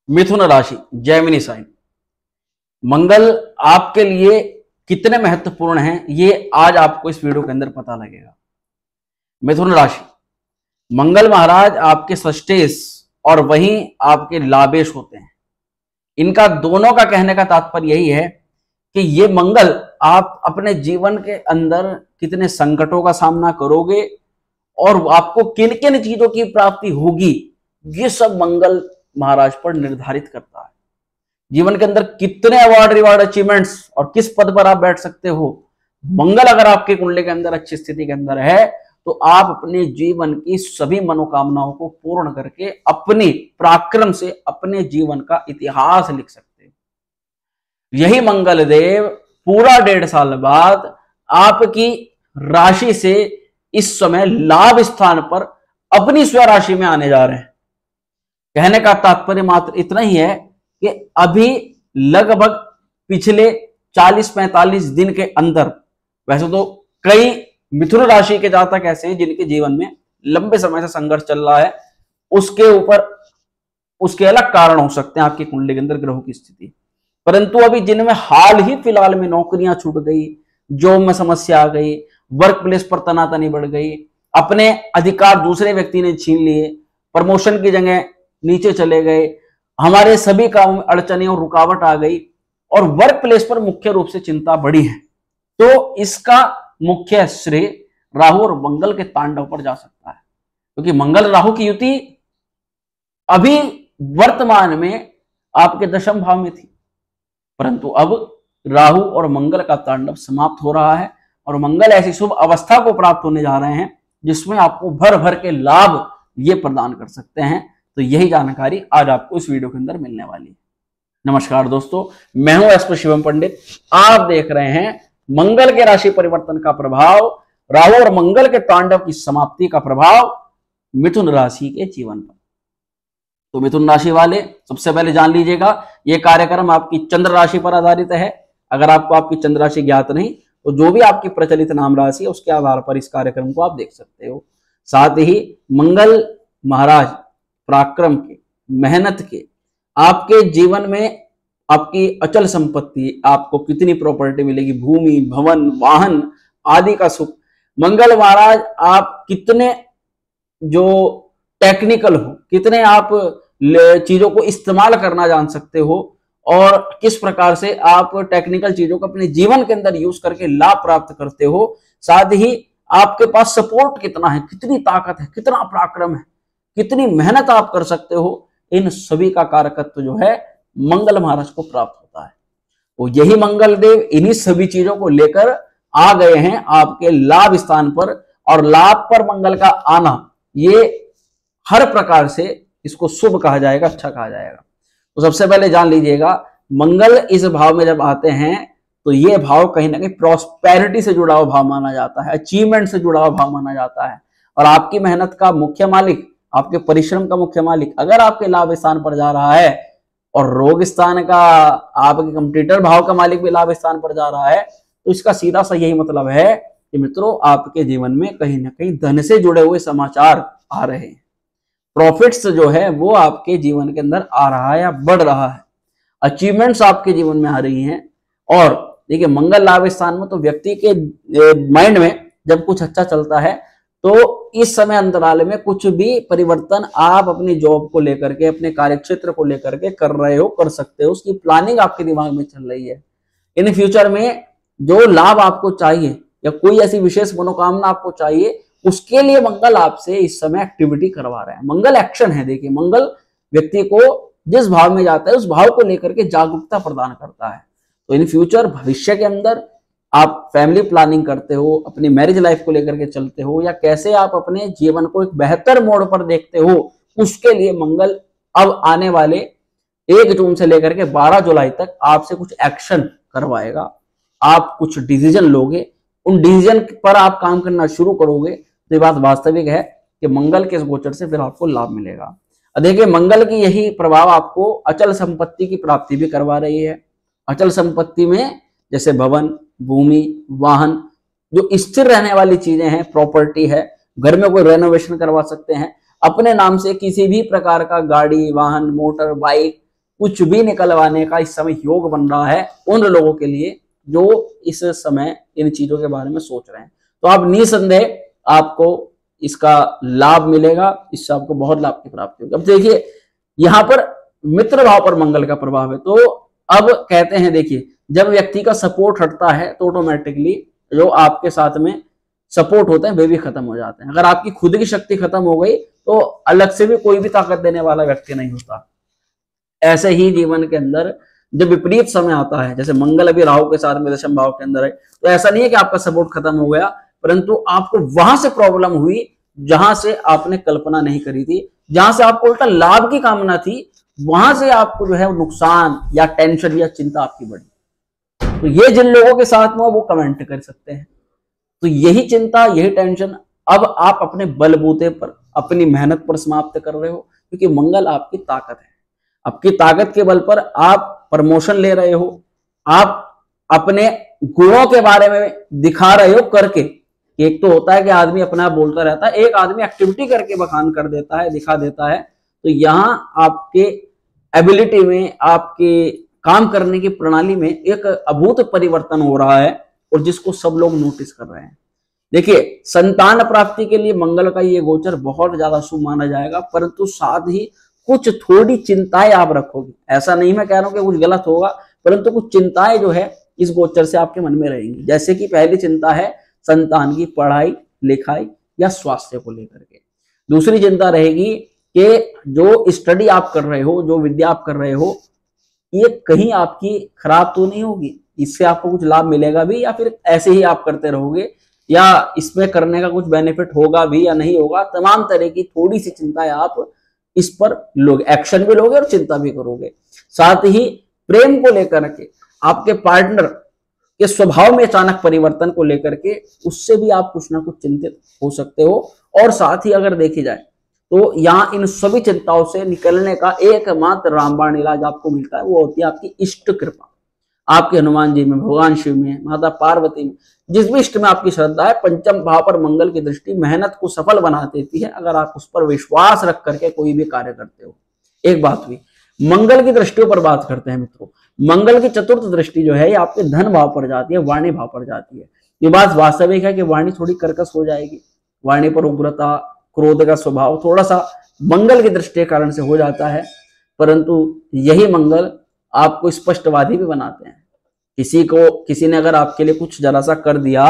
मिथुन राशि, Gemini sign. मंगल आपके लिए कितने महत्वपूर्ण हैं ये आज आपको इस वीडियो के अंदर पता लगेगा। मिथुन राशि, मंगल महाराज आपके षष्ठेश और वहीं आपके लाभेश होते हैं। इनका दोनों का कहने का तात्पर्य यही है कि ये मंगल आप अपने जीवन के अंदर कितने संकटों का सामना करोगे और आपको किन किन चीजों की प्राप्ति होगी, ये सब मंगल महाराज पर निर्धारित करता है। जीवन के अंदर कितने अवार्ड, रिवार्ड, अचीवमेंट्स और किस पद पर आप बैठ सकते हो, मंगल अगर आपके कुंडली के अंदर अच्छी स्थिति के अंदर है तो आप अपने जीवन की सभी मनोकामनाओं को पूर्ण करके अपनी पराक्रम से अपने जीवन का इतिहास लिख सकते हो। यही मंगल देव पूरा 1.5 साल बाद आपकी राशि से इस समय लाभ स्थान पर अपनी स्वराशि में आने जा रहे हैं। कहने का तात्पर्य मात्र इतना ही है कि अभी लगभग पिछले 40-45 दिन के अंदर, वैसे तो कई मिथुन राशि के जातक ऐसे हैं जिनके जीवन में लंबे समय से संघर्ष चल रहा है, उसके ऊपर उसके अलग कारण हो सकते हैं आपकी कुंडली के अंदर ग्रहों की स्थिति, परंतु अभी जिनमें हाल ही फिलहाल में नौकरियां छूट गई, जॉब में समस्या आ गई, वर्क प्लेस पर तनातनी बढ़ गई, अपने अधिकार दूसरे व्यक्ति ने छीन लिए, प्रमोशन की जगह नीचे चले गए, हमारे सभी कामों में अड़चने और रुकावट आ गई और वर्क प्लेस पर मुख्य रूप से चिंता बढ़ी है, तो इसका मुख्य श्रेय राहु और मंगल के तांडव पर जा सकता है। क्योंकि मंगल राहु की युति अभी वर्तमान में आपके दशम भाव में थी, परंतु अब राहु और मंगल का तांडव समाप्त हो रहा है और मंगल ऐसी शुभ अवस्था को प्राप्त होने जा रहे हैं जिसमें आपको भर भर के लाभ ये प्रदान कर सकते हैं। तो यही जानकारी आज आपको इस वीडियो के अंदर मिलने वाली है। नमस्कार दोस्तों, मैं हूं एस्ट्रो शिवम पंडित। आप देख रहे हैं मंगल के राशि परिवर्तन का प्रभाव, राहु और मंगल के तांडव की समाप्ति का प्रभाव मिथुन राशि के जीवन पर। तो मिथुन राशि वाले, सबसे पहले जान लीजिएगा यह कार्यक्रम आपकी चंद्र राशि पर आधारित है। अगर आपको आपकी चंद्र राशि ज्ञात नहीं तो जो भी आपकी प्रचलित नाम राशि है उसके आधार पर इस कार्यक्रम को आप देख सकते हो। साथ ही मंगल महाराज पराक्रम के, मेहनत के, आपके जीवन में आपकी अचल संपत्ति, आपको कितनी प्रॉपर्टी मिलेगी, भूमि, भवन, वाहन आदि का सुख, मंगल महाराज आप कितने जो टेक्निकल हो, कितने आप चीजों को इस्तेमाल करना जान सकते हो और किस प्रकार से आप टेक्निकल चीजों को अपने जीवन के अंदर यूज करके लाभ प्राप्त करते हो। साथ ही आपके पास सपोर्ट कितना है, कितनी ताकत है, कितना पराक्रम है, कितनी मेहनत आप कर सकते हो, इन सभी का कारकत्व जो है मंगल महाराज को प्राप्त होता है। तो यही मंगल देव इन्हीं सभी चीजों को लेकर आ गए हैं आपके लाभ स्थान पर, और लाभ पर मंगल का आना ये हर प्रकार से इसको शुभ कहा जाएगा, अच्छा कहा जाएगा। तो सबसे पहले जान लीजिएगा मंगल इस भाव में जब आते हैं तो ये भाव कहीं ना कहीं प्रॉस्पेरिटी से जुड़ा हुआ भाव माना जाता है, अचीवमेंट से जुड़ा हुआ भाव माना जाता है, और आपकी मेहनत का मुख्य मालिक, आपके परिश्रम का मुख्य मालिक अगर आपके लाभ स्थान पर जा रहा है और रोग स्थान का, आपके कंप्यूटर भाव का मालिक भी लाभ स्थान पर जा रहा है, तो इसका सीधा सा यही मतलब है कि मित्रों आपके जीवन में कहीं ना कहीं धन से जुड़े हुए समाचार आ रहे हैं, प्रॉफिट्स जो है वो आपके जीवन के अंदर आ रहा है या बढ़ रहा है, अचीवमेंट्स आपके जीवन में आ रही हैं। और देखिए मंगल लाभ स्थान में तो व्यक्ति के माइंड में जब कुछ अच्छा चलता है तो इस समय अंतराल में कुछ भी परिवर्तन आप अपनी जॉब को लेकर के, अपने कार्यक्षेत्र को लेकर के कर रहे हो, कर सकते हो, उसकी प्लानिंग आपके दिमाग में चल रही है। इन फ्यूचर में जो लाभ आपको चाहिए या कोई ऐसी विशेष मनोकामना आपको चाहिए, उसके लिए मंगल आपसे इस समय एक्टिविटी करवा रहे हैं। मंगल एक्शन है। देखिए मंगल व्यक्ति को जिस भाव में जाता है उस भाव को लेकर के जागरूकता प्रदान करता है। तो इन फ्यूचर भविष्य के अंदर आप फैमिली प्लानिंग करते हो, अपनी मैरिज लाइफ को लेकर के चलते हो, या कैसे आप अपने जीवन को एक बेहतर मोड़ पर देखते हो, उसके लिए मंगल अब आने वाले 1 जून से लेकर के 12 जुलाई तक आपसे कुछ एक्शन करवाएगा। आप कुछ डिसीजन लोगे, उन डिसीजन पर आप काम करना शुरू करोगे, तो ये बात वास्तविक है कि मंगल के इस गोचर से फिर आपको लाभ मिलेगा। देखिए मंगल की यही प्रभाव आपको अचल संपत्ति की प्राप्ति भी करवा रही है। अचल संपत्ति में जैसे भवन, भूमि, वाहन, जो स्थिर रहने वाली चीजें हैं, प्रॉपर्टी है, घर में कोई रेनोवेशन करवा सकते हैं, अपने नाम से किसी भी प्रकार का गाड़ी, वाहन, मोटर, बाइक कुछ भी निकलवाने का इस समय योग बन रहा है उन लोगों के लिए जो इस समय इन चीजों के बारे में सोच रहे हैं। तो आप निसंदेह आपको इसका लाभ मिलेगा, इससे आपको बहुत लाभ की प्राप्ति होगी। अब देखिए यहाँ पर मित्र भाव पर मंगल का प्रभाव है, तो अब कहते हैं देखिए जब व्यक्ति का सपोर्ट हटता है तो ऑटोमेटिकली जो आपके साथ में सपोर्ट होते हैं वे भी खत्म हो जाते हैं। अगर आपकी खुद की शक्ति खत्म हो गई तो अलग से भी कोई भी ताकत देने वाला व्यक्ति नहीं होता। ऐसे ही जीवन के अंदर जब विपरीत समय आता है, जैसे मंगल अभी राहु के साथ में दशम भाव के अंदर है, तो ऐसा नहीं है कि आपका सपोर्ट खत्म हो गया, परंतु आपको वहां से प्रॉब्लम हुई जहां से आपने कल्पना नहीं करी थी, जहां से आपको उल्टा लाभ की कामना थी, वहां से आपको जो है नुकसान या टेंशन या चिंता आपकी बढ़ी। तो ये जिन लोगों के साथ में वो कमेंट कर सकते हैं। तो यही चिंता, यही टेंशन अब आप अपने बलबूते पर, अपनी मेहनत पर समाप्त कर रहे हो, क्योंकि मंगल आपकी ताकत है। आपकी ताकत के बल पर आप प्रमोशन ले रहे हो, आप अपने गुणों के बारे में दिखा रहे हो करके। एक तो होता है कि आदमी अपना बोलता रहता है, एक आदमी एक्टिविटी करके बखान कर देता है, दिखा देता है। तो यहां आपके एबिलिटी में, आपके काम करने की प्रणाली में एक अभूत परिवर्तन हो रहा है और जिसको सब लोग नोटिस कर रहे हैं। देखिए संतान प्राप्ति के लिए मंगल का ये गोचर बहुत ज्यादा शुभ माना जाएगा, परंतु साथ ही कुछ थोड़ी चिंताएं आप रखोगे। ऐसा नहीं मैं कह रहा हूं कि कुछ गलत होगा, परंतु कुछ चिंताएं जो है इस गोचर से आपके मन में रहेंगी। जैसे कि पहली चिंता है संतान की पढ़ाई लिखाई या स्वास्थ्य को लेकर के। दूसरी चिंता रहेगी कि जो स्टडी आप कर रहे हो, जो विद्या आप कर रहे हो, ये कहीं आपकी खराब तो नहीं होगी, इससे आपको कुछ लाभ मिलेगा भी, या फिर ऐसे ही आप करते रहोगे, या इसमें करने का कुछ बेनिफिट होगा भी या नहीं होगा। तमाम तरह की थोड़ी सी चिंताएं आप इस पर लोग एक्शन भी लोगे और चिंता भी करोगे। साथ ही प्रेम को लेकर के, आपके पार्टनर के स्वभाव में अचानक परिवर्तन को लेकर के, उससे भी आप कुछ ना कुछ चिंतित हो सकते हो। और साथ ही अगर देखी जाए तो यहाँ इन सभी चिंताओं से निकलने का एकमात्र रामबाण इलाज आपको मिलता है, वो होती है आपकी इष्ट कृपा। आपके हनुमान जी में, भगवान शिव में, माता पार्वती में, जिस भी इष्ट में आपकी श्रद्धा है, पंचम भाव पर मंगल की दृष्टि मेहनत को सफल बना देती है, अगर आप उस पर विश्वास रख करके कोई भी कार्य करते हो। एक बात हुई, मंगल की दृष्टियों पर बात करते हैं मित्रों। मंगल की चतुर्थ दृष्टि जो है ये आपके धन भाव पर जाती है, वाणी भाव पर जाती है। ये बात वास्तविक है कि वाणी थोड़ी कर्कश हो जाएगी, वाणी पर उग्रता, क्रोध का स्वभाव थोड़ा सा मंगल की दृष्टि के कारण से हो जाता है, परंतु यही मंगल आपको स्पष्टवादी भी बनाते हैं। किसी ने अगर आपके लिए कुछ जरा सा कर दिया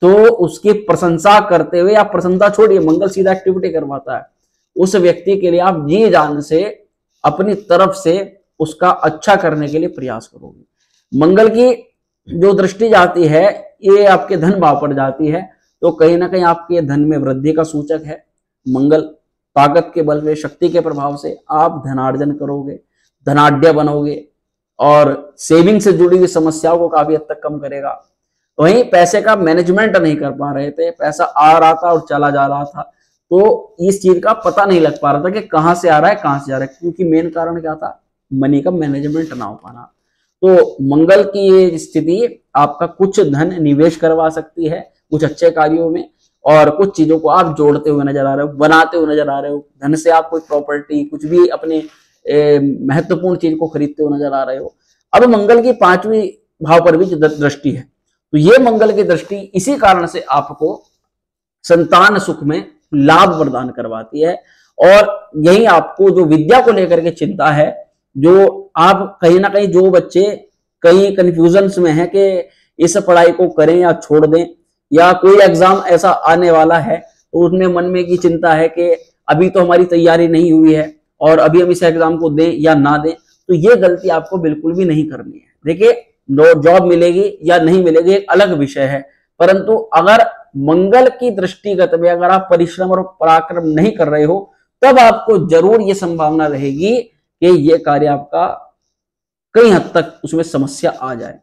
तो उसकी प्रशंसा करते हुए, या प्रशंसा छोड़िए, मंगल सीधा एक्टिविटी करवाता है, उस व्यक्ति के लिए आप जी जान से अपनी तरफ से उसका अच्छा करने के लिए प्रयास करोगे। मंगल की जो दृष्टि जाती है ये आपके धन भाव पर जाती है, तो कहीं ना कहीं आपके धन में वृद्धि का सूचक है। मंगल ताकत के बल में, शक्ति के प्रभाव से आप धनार्जन करोगे, धनाढ्य बनोगे और सेविंग से जुड़ी हुई समस्याओं को काफी हद तक कम करेगा। वहीं पैसे का मैनेजमेंट नहीं कर पा रहे थे, पैसा आ रहा था और चला जा रहा था, तो इस चीज का पता नहीं लग पा रहा था कि कहां से आ रहा है कहां से जा रहा है, क्योंकि मेन कारण क्या था, मनी का मैनेजमेंट ना हो पाना। तो मंगल की ये स्थिति आपका कुछ धन निवेश करवा सकती है कुछ अच्छे कार्यों में, और कुछ चीजों को आप जोड़ते हुए नजर आ रहे हो, बनाते हुए नजर आ रहे हो। धन से आप कोई प्रॉपर्टी, कुछ भी अपने महत्वपूर्ण चीज को खरीदते हुए नजर आ रहे हो। अब मंगल की पांचवी भाव पर भी दृष्टि है, तो ये मंगल की दृष्टि इसी कारण से आपको संतान सुख में लाभ प्रदान करवाती है। और यही आपको जो विद्या को लेकर के चिंता है, जो आप कहीं ना कहीं, जो बच्चे कई कंफ्यूजन में है कि इस पढ़ाई को करें या छोड़ दें, या कोई एग्जाम ऐसा आने वाला है तो उसमें मन में की चिंता है कि अभी तो हमारी तैयारी नहीं हुई है और अभी हम इस एग्जाम को दें या ना दें, तो ये गलती आपको बिल्कुल भी नहीं करनी है। देखिए जॉब मिलेगी या नहीं मिलेगी एक अलग विषय है, परंतु अगर मंगल की दृष्टिगत में अगर आप परिश्रम और पराक्रम नहीं कर रहे हो, तब आपको जरूर ये संभावना रहेगी कि ये कार्य आपका कई हद तक उसमें समस्या आ जाए।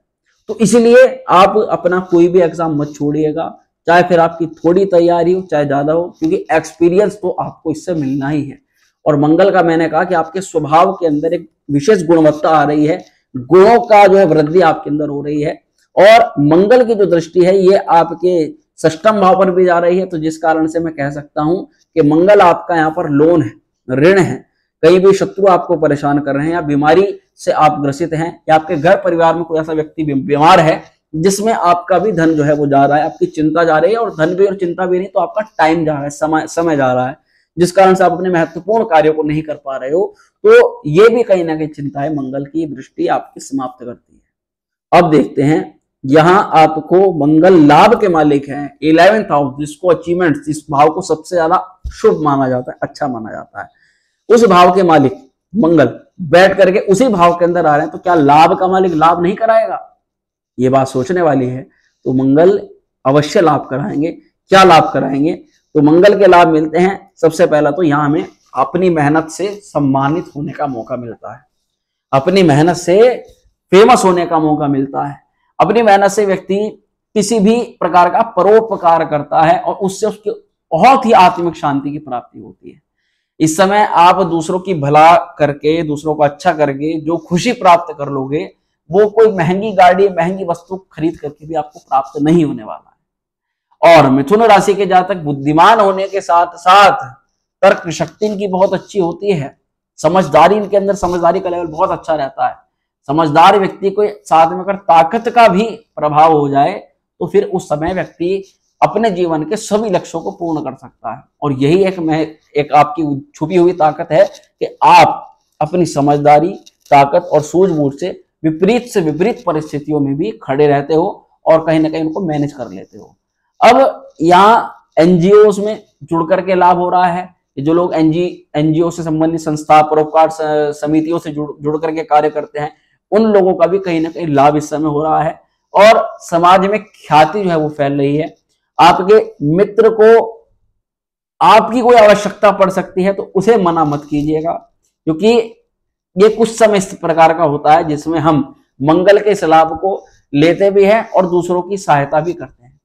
तो इसलिए आप अपना कोई भी एग्जाम मत छोड़िएगा, चाहे फिर आपकी थोड़ी तैयारी हो चाहे ज्यादा हो, क्योंकि एक्सपीरियंस तो आपको इससे मिलना ही है। और मंगल का मैंने कहा कि आपके स्वभाव के अंदर एक विशेष गुणवत्ता आ रही है, गुणों का जो है वृद्धि आपके अंदर हो रही है। और मंगल की जो दृष्टि है ये आपके षष्ठम भाव पर भी जा रही है, तो जिस कारण से मैं कह सकता हूं कि मंगल आपका यहाँ पर लोन है, ऋण है, कई भी शत्रु आपको परेशान कर रहे हैं, या बीमारी से आप ग्रसित हैं, या आपके घर परिवार में कोई ऐसा व्यक्ति बीमार है जिसमें आपका भी धन जो है वो जा रहा है, आपकी चिंता जा रही है, और धन भी और चिंता भी नहीं तो आपका टाइम जा रहा है, समय जा रहा है, जिस कारण से आप अपने महत्वपूर्ण कार्यों को नहीं कर पा रहे हो, तो ये भी कहीं ना कहीं चिंता है, मंगल की दृष्टि आपकी समाप्त करती है। अब देखते हैं, यहां आपको मंगल लाभ के मालिक हैं, 11th हाउस, जिसको अचीवमेंट, इस भाव को सबसे ज्यादा शुभ माना जाता है, अच्छा माना जाता है, उस भाव के मालिक मंगल बैठ करके उसी भाव के अंदर आ रहे हैं, तो क्या लाभ का मालिक लाभ नहीं कराएगा? ये बात सोचने वाली है। तो मंगल अवश्य लाभ कराएंगे। क्या लाभ कराएंगे? तो मंगल के लाभ मिलते हैं, सबसे पहला तो यहां हमें अपनी मेहनत से सम्मानित होने का मौका मिलता है, अपनी मेहनत से फेमस होने का मौका मिलता है, अपनी मेहनत से व्यक्ति किसी भी प्रकार का परोपकार करता है और उससे उसकी बहुत ही आत्मिक शांति की प्राप्ति होती है। इस समय आप दूसरों की भला करके, दूसरों को अच्छा करके जो खुशी प्राप्त कर लोगे, वो कोई महंगी गाड़ी, महंगी वस्तु खरीद करके भी आपको प्राप्त नहीं होने वाला है। और मिथुन राशि के जातक बुद्धिमान होने के साथ साथ तर्क शक्ति इनकी बहुत अच्छी होती है, समझदारी इनके अंदर, समझदारी का लेवल बहुत अच्छा रहता है। समझदार व्यक्ति को साथ में अगर ताकत का भी प्रभाव हो जाए तो फिर उस समय व्यक्ति अपने जीवन के सभी लक्ष्यों को पूर्ण कर सकता है। और यही एक आपकी छुपी हुई ताकत है कि आप अपनी समझदारी, ताकत और सूझबूझ से विपरीत परिस्थितियों में भी खड़े रहते हो और कहीं ना कहीं उनको मैनेज कर लेते हो। अब यहाँ एनजीओ में जुड़ करके लाभ हो रहा है। जो लोग एनजीओ से संबंधित संस्था, परोपकार समितियों से जुड़ करके कार्य करते हैं, उन लोगों का भी कहीं ना कहीं लाभ इस समय हो रहा है और समाज में ख्याति जो है वो फैल रही है। आपके मित्र को आपकी कोई आवश्यकता पड़ सकती है तो उसे मना मत कीजिएगा, क्योंकि ये कुछ समय इस प्रकार का होता है जिसमें हम मंगल के इस लाभ को लेते भी हैं और दूसरों की सहायता भी करते हैं।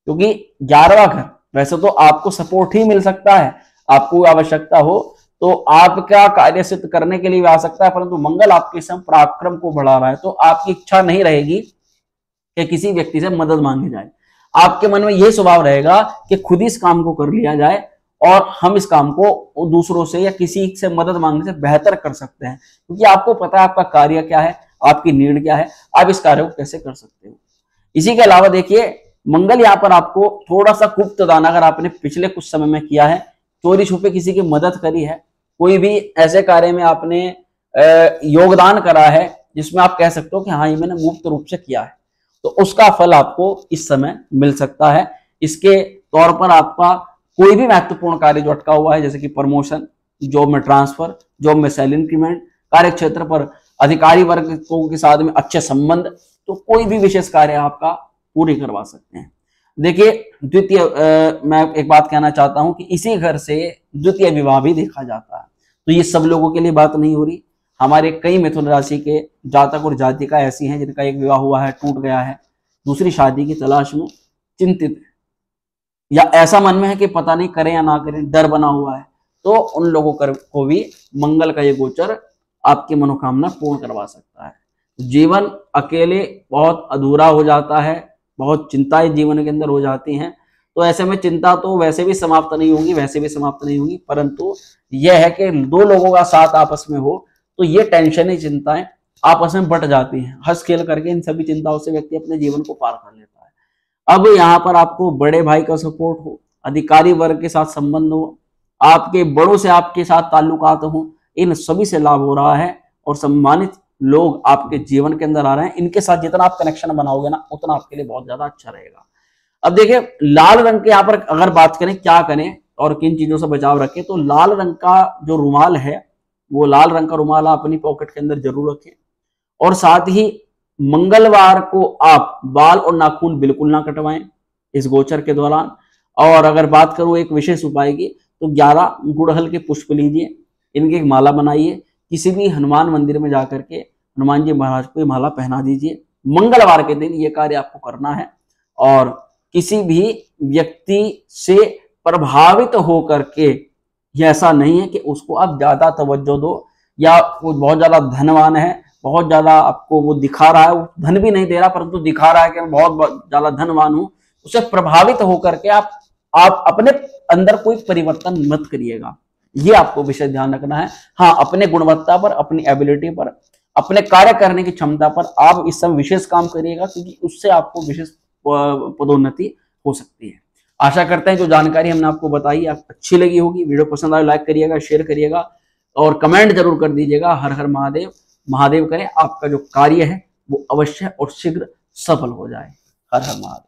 क्योंकि 11वां घर, वैसे तो आपको सपोर्ट ही मिल सकता है, आपको आवश्यकता हो तो आपका कार्य सिद्ध करने के लिए भी आ सकता है, परंतु मंगल आपके समय पराक्रम को बढ़ा रहा है, तो आपकी इच्छा नहीं रहेगी कि किसी व्यक्ति से मदद मांगी जाए। आपके मन में यह स्वभाव रहेगा कि खुद ही इस काम को कर लिया जाए और हम इस काम को दूसरों से या किसी से मदद मांगने से बेहतर कर सकते हैं, क्योंकि आपको पता है आपका कार्य क्या है, आपकी नीड क्या है, आप इस कार्य को कैसे कर सकते हो। इसी के अलावा देखिए, मंगल यहाँ पर आपको थोड़ा सा गुप्त दान अगर आपने पिछले कुछ समय में किया है, चोरी छुपे किसी की मदद करी है, कोई भी ऐसे कार्य में आपने योगदान करा है जिसमें आप कह सकते हो कि हाँ ये मैंने मुक्त रूप से किया है, तो उसका फल आपको इस समय मिल सकता है। इसके तौर पर आपका कोई भी महत्वपूर्ण कार्य जो अटका हुआ है, जैसे कि प्रमोशन, जॉब में ट्रांसफर, जॉब में सैलरी इंक्रीमेंट, कार्य क्षेत्र पर अधिकारी वर्ग के साथ में अच्छे संबंध, तो कोई भी विशेष कार्य आपका पूरी करवा सकते हैं। देखिए द्वितीय, मैं एक बात कहना चाहता हूं कि इसी घर से द्वितीय विवाह भी देखा जाता है, तो ये सब लोगों के लिए बात नहीं हो रही। हमारे कई मिथुन राशि के जातक और जातिका ऐसी हैं जिनका एक विवाह हुआ है, टूट गया है, दूसरी शादी की तलाश में चिंतित है, या ऐसा मन में है कि पता नहीं करें या ना करें, डर बना हुआ है, तो उन लोगों को भी मंगल का ये गोचर आपकी मनोकामना पूर्ण करवा सकता है। जीवन अकेले बहुत अधूरा हो जाता है, बहुत चिंताएं जीवन के अंदर हो जाती हैं, तो ऐसे में चिंता तो वैसे भी समाप्त नहीं होगी, वैसे भी समाप्त नहीं होगी, परंतु यह है कि दो लोगों का साथ आपस में हो तो ये टेंशन, चिंताएं आपस में बट जाती हैं। हंस खेल करके इन सभी चिंताओं से व्यक्ति अपने जीवन को पार कर लेता है। अब यहाँ पर आपको बड़े भाई का सपोर्ट हो, अधिकारी वर्ग के साथ संबंध हो, आपके बड़ों से आपके साथ ताल्लुकात हो, इन सभी से लाभ हो रहा है और सम्मानित लोग आपके जीवन के अंदर आ रहे हैं। इनके साथ जितना आप कनेक्शन बनाओगे ना, उतना आपके लिए बहुत ज्यादा अच्छा रहेगा। अब देखिए, लाल रंग के यहाँ पर अगर बात करें क्या करें और किन चीजों से बचाव रखें, तो लाल रंग का जो रुमाल है, वो लाल रंग का रुमाल आप अपनी पॉकेट के अंदर जरूर रखें। और साथ ही मंगलवार को आप बाल और नाखून बिल्कुल ना कटवाएं इस गोचर के दौरान। और अगर बात करूं एक विशेष उपाय की, तो 11 गुड़हल के पुष्प लीजिए, इनकी एक माला बनाइए, किसी भी हनुमान मंदिर में जाकर के हनुमान जी महाराज को ये माला पहना दीजिए। मंगलवार के दिन ये कार्य आपको करना है। और किसी भी व्यक्ति से प्रभावित होकर के, ऐसा नहीं है कि उसको आप ज्यादा तवज्जो दो, या वो बहुत ज्यादा धनवान है, बहुत ज्यादा आपको वो दिखा रहा है, वो धन भी नहीं दे रहा परंतु दिखा रहा है कि मैं बहुत ज्यादा धनवान हूं, उससे प्रभावित होकर के आप अपने अंदर कोई परिवर्तन मत करिएगा। ये आपको विशेष ध्यान रखना है। हाँ, अपने गुणवत्ता पर, अपनी एबिलिटी पर, अपने कार्य करने की क्षमता पर आप इस समय विशेष काम करिएगा, क्योंकि उससे आपको विशेष पदोन्नति हो सकती है। आशा करते हैं जो जानकारी हमने आपको बताई आप अच्छी लगी होगी। वीडियो पसंद आए लाइक करिएगा, शेयर करिएगा और कमेंट जरूर कर दीजिएगा। हर हर महादेव, महादेव करें आपका जो कार्य है वो अवश्य और शीघ्र सफल हो जाए। हर हर महादेव।